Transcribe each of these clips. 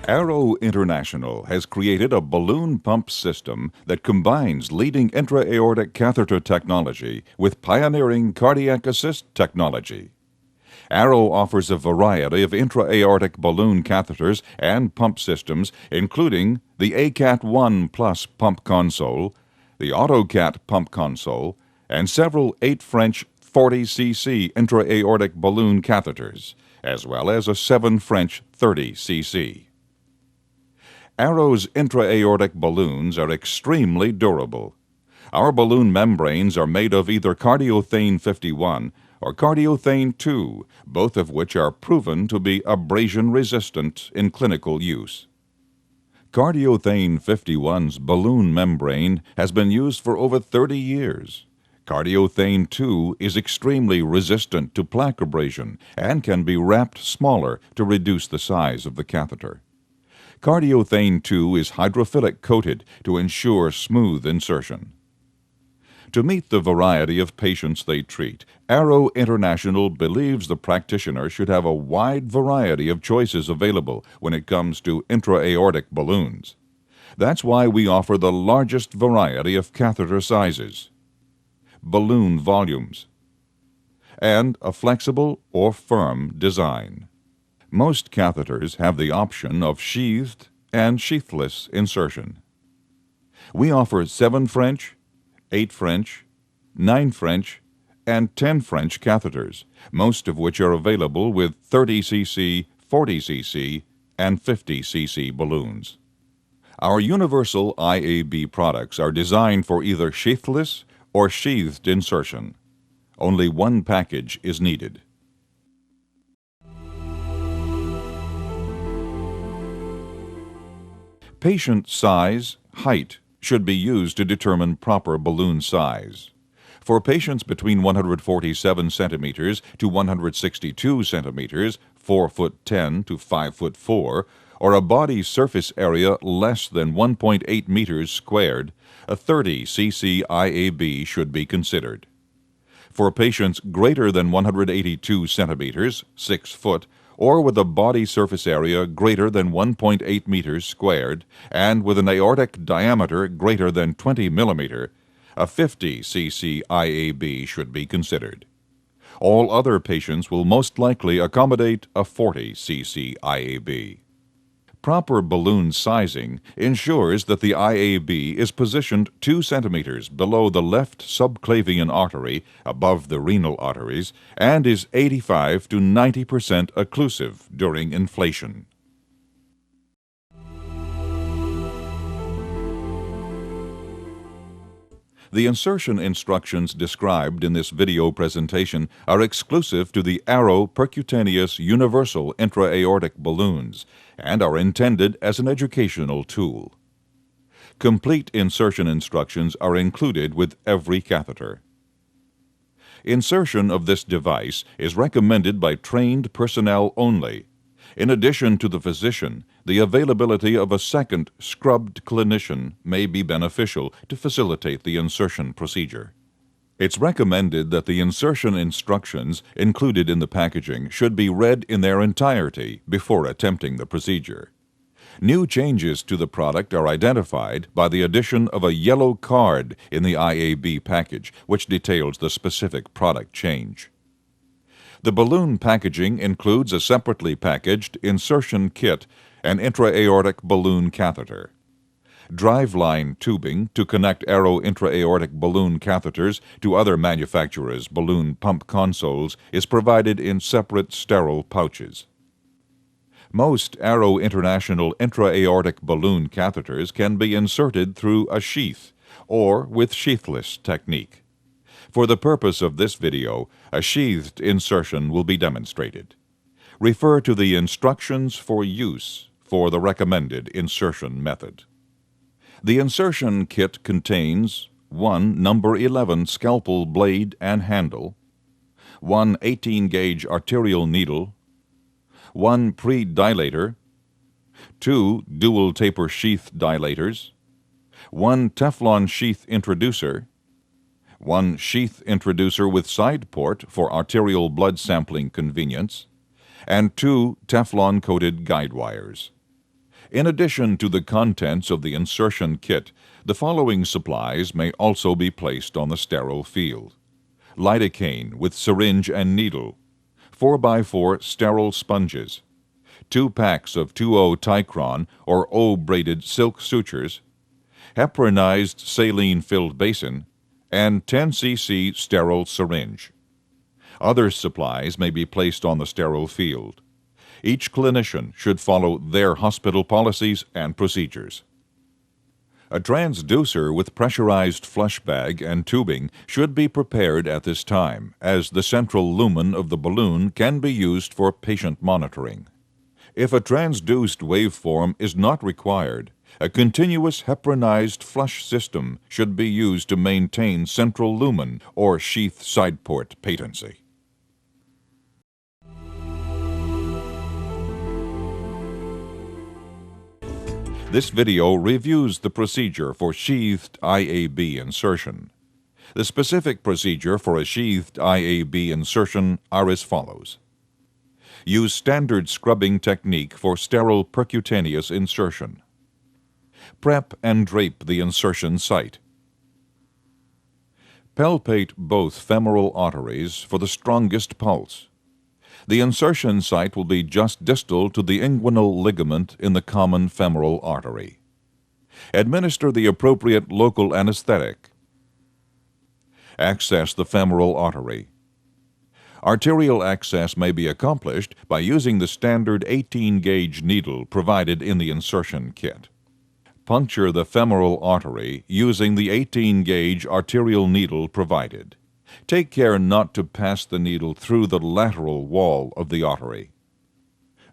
Arrow International has created a balloon pump system that combines leading intra-aortic catheter technology with pioneering cardiac assist technology. Arrow offers a variety of intra-aortic balloon catheters and pump systems, including the ACAT-1 Plus pump console, the AutoCat pump console, and several 8 French 40 cc intra-aortic balloon catheters, as well as a 7 French 30 cc. Arrow's intra-aortic balloons are extremely durable. Our balloon membranes are made of either cardiothane 51 or cardiothane 2, both of which are proven to be abrasion-resistant in clinical use. Cardiothane 51's balloon membrane has been used for over 30 years. Cardiothane 2 is extremely resistant to plaque abrasion and can be wrapped smaller to reduce the size of the catheter. Cardiothane 2 is hydrophilic coated to ensure smooth insertion. To meet the variety of patients they treat, Arrow International believes the practitioner should have a wide variety of choices available when it comes to intra-aortic balloons. That's why we offer the largest variety of catheter sizes, balloon volumes, and a flexible or firm design. Most catheters have the option of sheathed and sheathless insertion. We offer 7 French, 8 French, 9 French, and 10 French catheters, most of which are available with 30 cc, 40 cc, and 50 cc balloons. Our universal IAB products are designed for either sheathless or sheathed insertion. Only one package is needed. Patient size, height, should be used to determine proper balloon size. For patients between 147 centimeters to 162 centimeters, 4'10" to 5'4", or a body surface area less than 1.8 meters squared, a 30 cc IAB should be considered. For patients greater than 182 centimeters, 6 foot, or with a body surface area greater than 1.8 meters squared and with an aortic diameter greater than 20 millimeter, a 50 cc IAB should be considered. All other patients will most likely accommodate a 40 cc IAB. Proper balloon sizing ensures that the IAB is positioned 2 centimeters below the left subclavian artery above the renal arteries and is 85 to 90% occlusive during inflation. The insertion instructions described in this video presentation are exclusive to the Arrow Percutaneous Universal Intra-Aortic Balloons and are intended as an educational tool. Complete insertion instructions are included with every catheter. Insertion of this device is recommended by trained personnel only. In addition to the physician, the availability of a second scrubbed clinician may be beneficial to facilitate the insertion procedure. It's recommended that the insertion instructions included in the packaging should be read in their entirety before attempting the procedure. New changes to the product are identified by the addition of a yellow card in the IAB package, which details the specific product change. The balloon packaging includes a separately packaged insertion kit and intra-aortic balloon catheter. Driveline tubing to connect Arrow intra-aortic balloon catheters to other manufacturers' balloon pump consoles is provided in separate sterile pouches. Most Arrow International intra-aortic balloon catheters can be inserted through a sheath or with sheathless technique. For the purpose of this video, a sheathed insertion will be demonstrated. Refer to the instructions for use for the recommended insertion method. The insertion kit contains 1 number 11 scalpel blade and handle, 1 18-gauge arterial needle, 1 pre-dilator, 2 dual taper sheath dilators, 1 Teflon sheath introducer, 1 sheath introducer with side port for arterial blood sampling convenience, and 2 Teflon-coated guide wires. In addition to the contents of the insertion kit, the following supplies may also be placed on the sterile field: lidocaine with syringe and needle, 4x4 sterile sponges, 2 packs of 2O-Ticron or O-braided silk sutures, heparinized saline-filled basin, and 10 cc sterile syringe. Other supplies may be placed on the sterile field. Each clinician should follow their hospital policies and procedures. A transducer with pressurized flush bag and tubing should be prepared at this time, as the central lumen of the balloon can be used for patient monitoring. If a transduced waveform is not required, a continuous heparinized flush system should be used to maintain central lumen or sheath side port patency. This video reviews the procedure for sheathed IAB insertion. The specific procedure for a sheathed IAB insertion are as follows. Use standard scrubbing technique for sterile percutaneous insertion. Prep and drape the insertion site. Palpate both femoral arteries for the strongest pulse. The insertion site will be just distal to the inguinal ligament in the common femoral artery. Administer the appropriate local anesthetic. Access the femoral artery. Arterial access may be accomplished by using the standard 18-gauge needle provided in the insertion kit. Puncture the femoral artery using the 18-gauge arterial needle provided. Take care not to pass the needle through the lateral wall of the artery.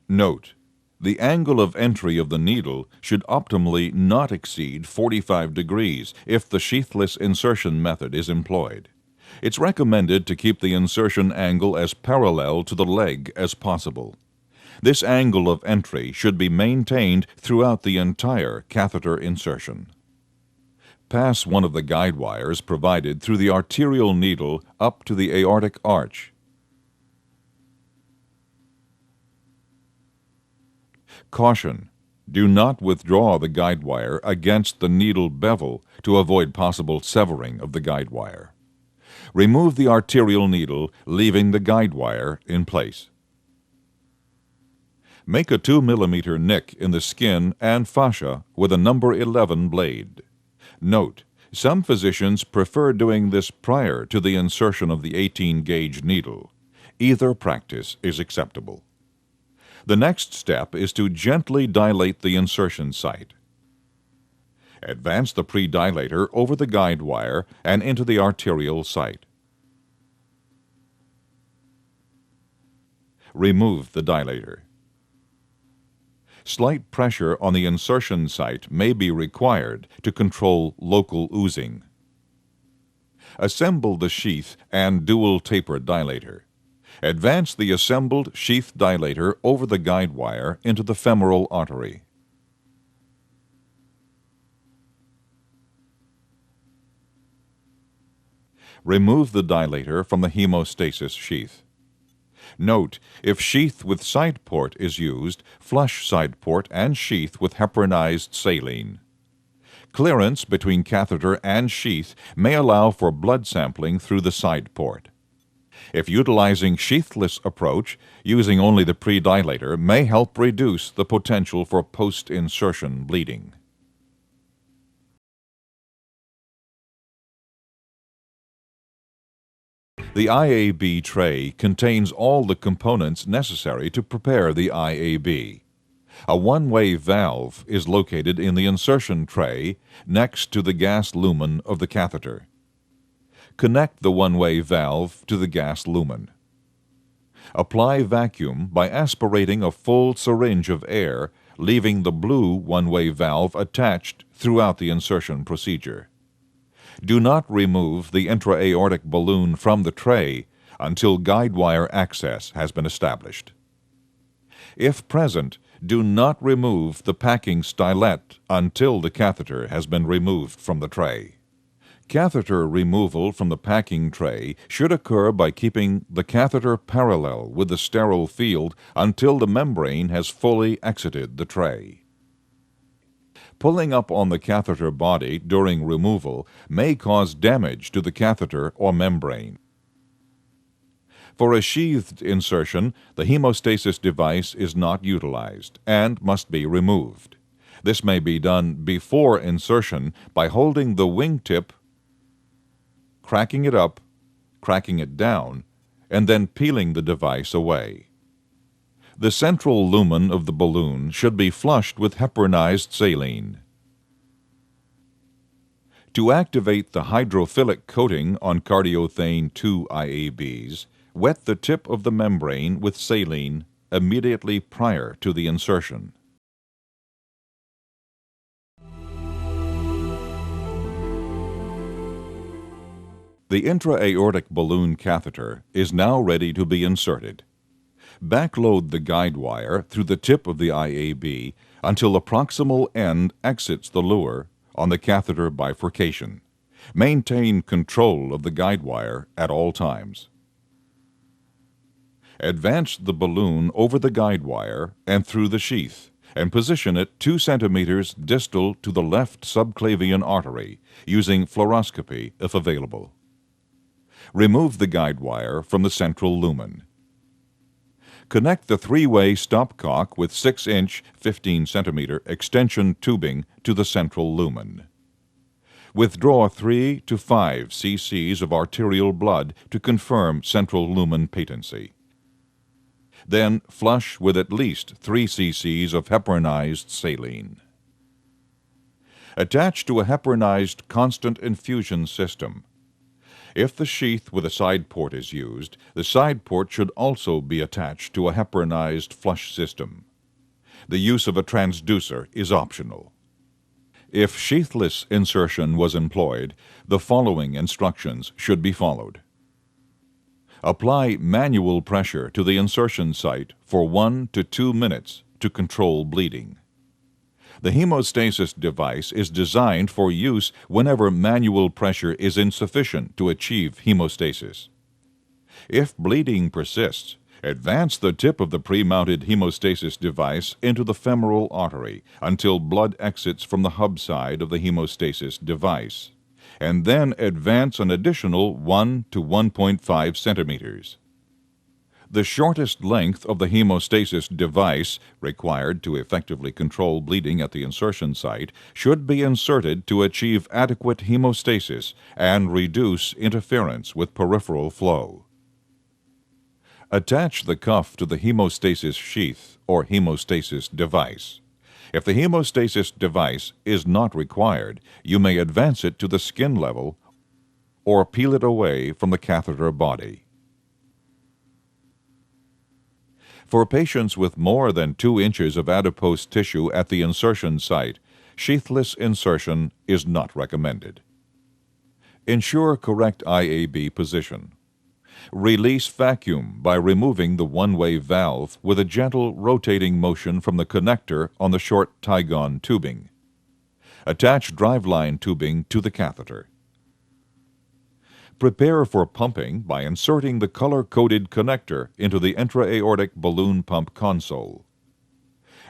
Note: the angle of entry of the needle should optimally not exceed 45 degrees if the sheathless insertion method is employed. It's recommended to keep the insertion angle as parallel to the leg as possible. This angle of entry should be maintained throughout the entire catheter insertion. Pass one of the guide wires provided through the arterial needle up to the aortic arch. Caution: do not withdraw the guide wire against the needle bevel to avoid possible severing of the guide wire. Remove the arterial needle, leaving the guide wire in place. Make a 2 mm nick in the skin and fascia with a number 11 blade. Note: some physicians prefer doing this prior to the insertion of the 18-gauge needle. Either practice is acceptable. The next step is to gently dilate the insertion site. Advance the pre-dilator over the guide wire and into the arterial site. Remove the dilator. Slight pressure on the insertion site may be required to control local oozing. Assemble the sheath and dual taper dilator. Advance the assembled sheath dilator over the guide wire into the femoral artery. Remove the dilator from the hemostasis sheath. Note: if sheath with side port is used, flush side port and sheath with heparinized saline. Clearance between catheter and sheath may allow for blood sampling through the side port. If utilizing sheathless approach, using only the pre-dilator may help reduce the potential for post-insertion bleeding. The IAB tray contains all the components necessary to prepare the IAB. A one-way valve is located in the insertion tray next to the gas lumen of the catheter. Connect the one-way valve to the gas lumen. Apply vacuum by aspirating a full syringe of air, leaving the blue one-way valve attached throughout the insertion procedure. Do not remove the intra-aortic balloon from the tray until guide wire access has been established. If present, do not remove the packing stylet until the catheter has been removed from the tray. Catheter removal from the packing tray should occur by keeping the catheter parallel with the sterile field until the membrane has fully exited the tray. Pulling up on the catheter body during removal may cause damage to the catheter or membrane. For a sheathed insertion, the hemostasis device is not utilized and must be removed. This may be done before insertion by holding the wingtip, cracking it up, cracking it down, and then peeling the device away. The central lumen of the balloon should be flushed with heparinized saline. To activate the hydrophilic coating on cardiothane 2 IABs, wet the tip of the membrane with saline immediately prior to the insertion. The intra-aortic balloon catheter is now ready to be inserted. Backload the guide wire through the tip of the IAB until the proximal end exits the luer on the catheter bifurcation. Maintain control of the guide wire at all times. Advance the balloon over the guide wire and through the sheath, and position it 2 centimeters distal to the left subclavian artery, using fluoroscopy if available. Remove the guide wire from the central lumen. Connect the 3-way stopcock with 6-inch, 15-centimeter extension tubing to the central lumen. Withdraw 3 to 5 cc's of arterial blood to confirm central lumen patency. Then flush with at least 3 cc's of heparinized saline. Attach to a heparinized constant infusion system. If the sheath with a side port is used, the side port should also be attached to a heparinized flush system. The use of a transducer is optional. If sheathless insertion was employed, the following instructions should be followed. Apply manual pressure to the insertion site for 1 to 2 minutes to control bleeding. The hemostasis device is designed for use whenever manual pressure is insufficient to achieve hemostasis. If bleeding persists, advance the tip of the pre-mounted hemostasis device into the femoral artery until blood exits from the hub side of the hemostasis device, and then advance an additional 1 to 1.5 centimeters. The shortest length of the hemostasis device required to effectively control bleeding at the insertion site should be inserted to achieve adequate hemostasis and reduce interference with peripheral flow. Attach the cuff to the hemostasis sheath or hemostasis device. If the hemostasis device is not required, you may advance it to the skin level or peel it away from the catheter body. For patients with more than 2 inches of adipose tissue at the insertion site, sheathless insertion is not recommended. Ensure correct IAB position. Release vacuum by removing the one-way valve with a gentle rotating motion from the connector on the short Tygon tubing. Attach driveline tubing to the catheter. Prepare for pumping by inserting the color-coded connector into the intra-aortic balloon pump console.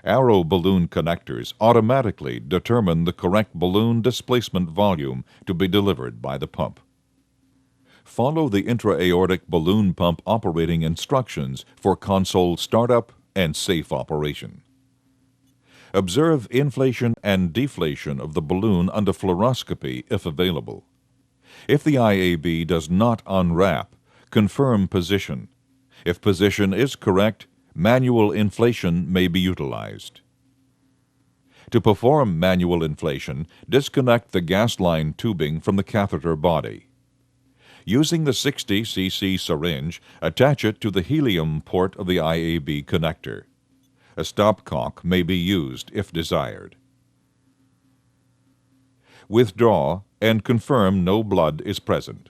Arrow balloon connectors automatically determine the correct balloon displacement volume to be delivered by the pump. Follow the intra-aortic balloon pump operating instructions for console startup and safe operation. Observe inflation and deflation of the balloon under fluoroscopy if available. If the IAB does not unwrap, confirm position. If position is correct, manual inflation may be utilized. To perform manual inflation, disconnect the gas line tubing from the catheter body. Using the 60 cc syringe, attach it to the helium port of the IAB connector. A stopcock may be used if desired. Withdraw and confirm no blood is present.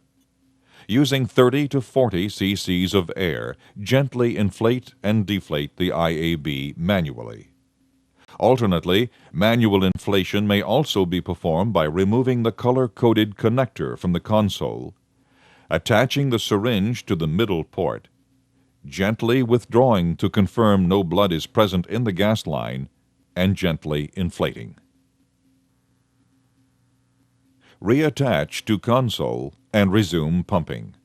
Using 30 to 40 cc's of air, gently inflate and deflate the IAB manually. Alternately, manual inflation may also be performed by removing the color-coded connector from the console, attaching the syringe to the middle port, gently withdrawing to confirm no blood is present in the gas line, and gently inflating. Reattach to console and resume pumping.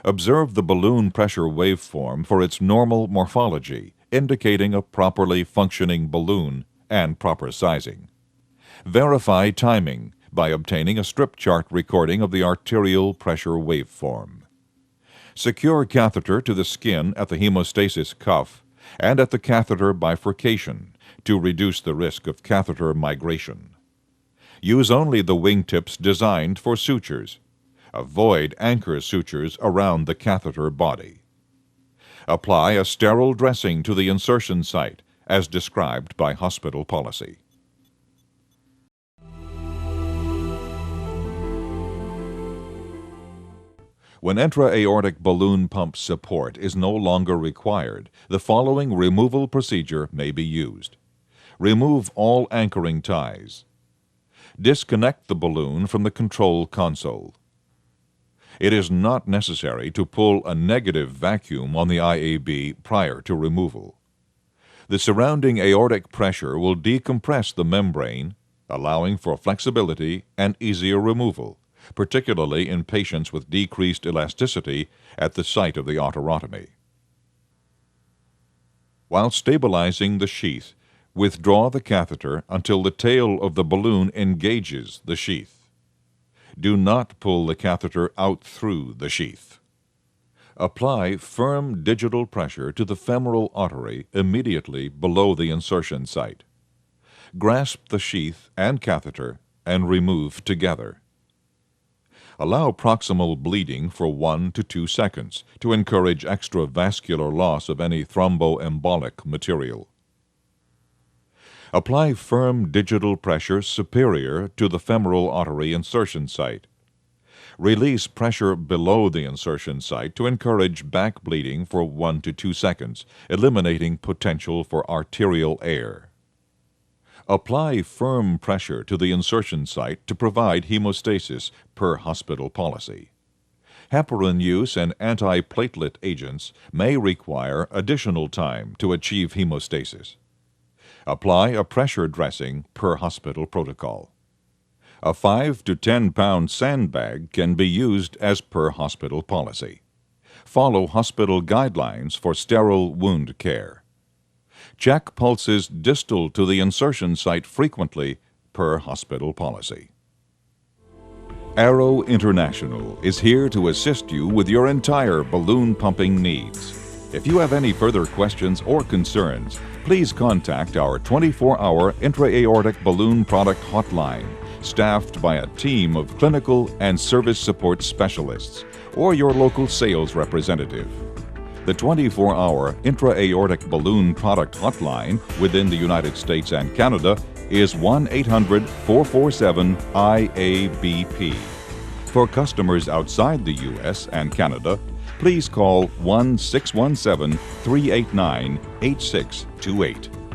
Observe the balloon pressure waveform for its normal morphology, indicating a properly functioning balloon and proper sizing. Verify timing by obtaining a strip chart recording of the arterial pressure waveform. Secure catheter to the skin at the hemostasis cuff and at the catheter bifurcation to reduce the risk of catheter migration. Use only the wingtips designed for sutures. Avoid anchor sutures around the catheter body. Apply a sterile dressing to the insertion site as described by hospital policy. When intra-aortic balloon pump support is no longer required, the following removal procedure may be used. Remove all anchoring ties. Disconnect the balloon from the control console. It is not necessary to pull a negative vacuum on the IAB prior to removal. The surrounding aortic pressure will decompress the membrane, allowing for flexibility and easier removal, particularly in patients with decreased elasticity at the site of the autorotomy. While stabilizing the sheath, withdraw the catheter until the tail of the balloon engages the sheath. Do not pull the catheter out through the sheath. Apply firm digital pressure to the femoral artery immediately below the insertion site. Grasp the sheath and catheter and remove together. Allow proximal bleeding for 1 to 2 seconds to encourage extravascular loss of any thromboembolic material. Apply firm digital pressure superior to the femoral artery insertion site. Release pressure below the insertion site to encourage back bleeding for 1 to 2 seconds, eliminating potential for arterial air. Apply firm pressure to the insertion site to provide hemostasis per hospital policy. Heparin use and antiplatelet agents may require additional time to achieve hemostasis. Apply a pressure dressing per hospital protocol. A 5 to 10 pound sandbag can be used as per hospital policy. Follow hospital guidelines for sterile wound care. Check pulses distal to the insertion site frequently per hospital policy. Arrow International is here to assist you with your entire balloon pumping needs. If you have any further questions or concerns, please contact our 24-hour intra-aortic balloon product hotline, staffed by a team of clinical and service support specialists, or your local sales representative. The 24-hour intra-aortic balloon product hotline within the United States and Canada is 1-800-447-IABP. For customers outside the U.S. and Canada, please call 1-617-389-8628.